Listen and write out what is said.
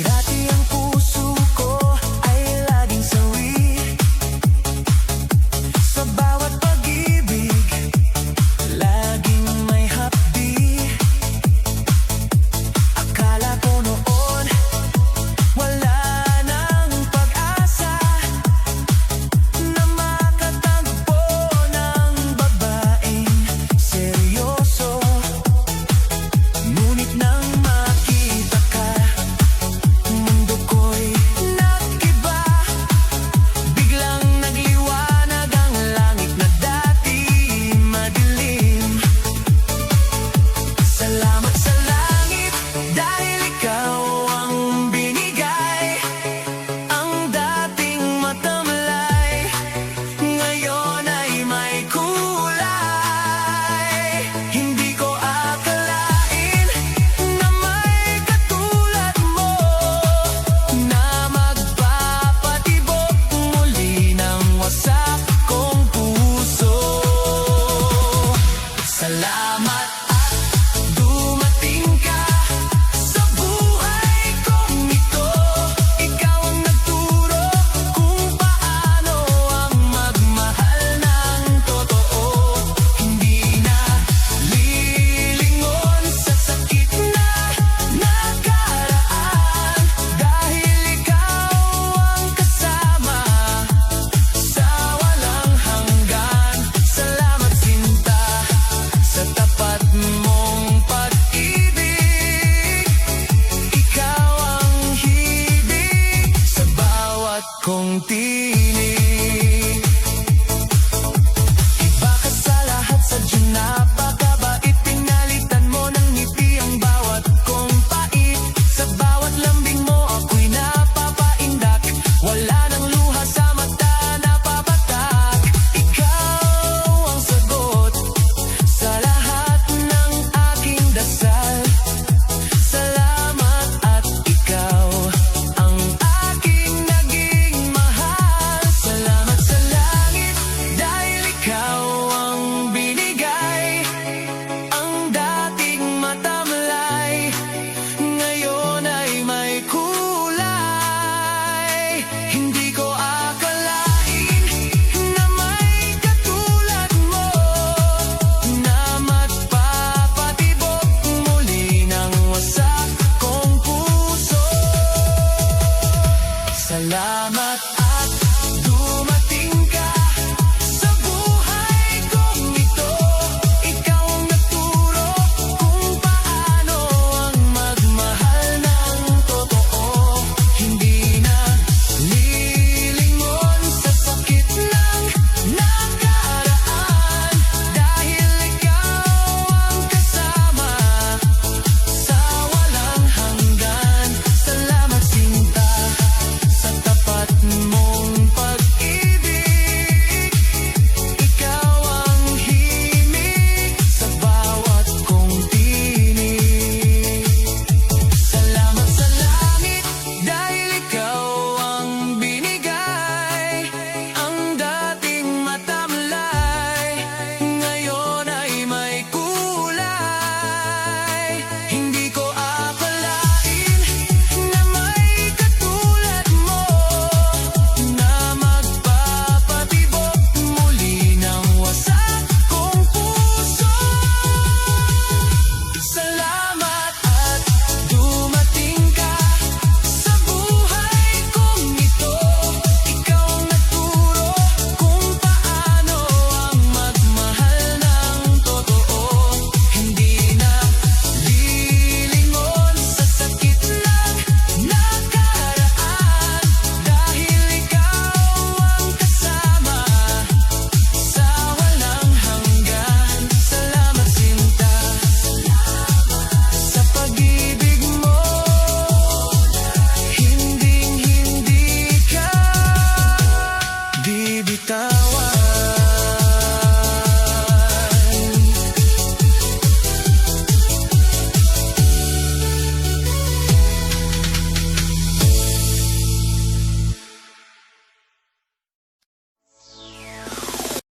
Dati ang puso ko ay laging sawi sa bawat pag-ibig, laging may hapdi. Akala ko noon wala nang pag-asa na makatagpo ng babaeng seryoso. Ngunit nang makita ka, mundo ko'y nag-iba. Biglang nagliwanag ang langit na dati madilim. Salamat sa langit dahil ikaw ang binigay. Ang dating matamlay ngayon ay may kulay. Hindi ko akalain na may katulad mo na magpapatibok muli ng wasak kong puso. Salamat at dumating ka sa buhay kong ito. Ikaw ang nagturo kung paano ang magmahal ng totoo. Hindi na lilingon sa sakit na nakaraan, dahil ikaw ang kasama sa walang hanggan. Salamat sinta sa tapat mong pag-ibig. Ikaw ang hibig sa bawat kong tinig. Iba ka sa lahat, sadyang napakabait. Pinalitan mo ng ngiti ang bawat kong pait. Sa bawat lambing mo ako'y napapaindak. Wala nang luha sa mata na papatak. Ikaw ang sagot sa lahat ng aking dasal. Salamat at ikaw ang aking naging mahal. Salamat sa langit dahil ikaw ang binigay. Ang dating matamlay ngayon ay may kulay. Hindi ko akalain na may katulad mo na magpapatibok muli ng wasak kong puso. Salamat at dumating ka sa buhay kong ito. Ikaw ang nagturo kung paano ang magmahal ng totoo. Hindi na lilingon sa sakit ng nakaraan, dahil ikaw ang kasama sa walang hanggan. Salamat sinta sa tapat mong pag-ibig. Ikaw ang himig sa bawat kong tinig. Salamat sa langit dahil ikaw ang binigay. Ang dating matamlay ngayon ay may kulay. Hindi ko akalain na may katulad mo na magpapatibok muli ng wasak kong puso. Salamat at dumating ka sa buhay kong ito. Ikaw ang nagturo kung paano ang magmahal ng totoo. Hindi na lilingon sa sakit ng nakaraan, dahil ikaw ang kasama sa walang hanggan. Salamat sinta sa pag-ibig mo. Hinding-hindi ka bibitaw.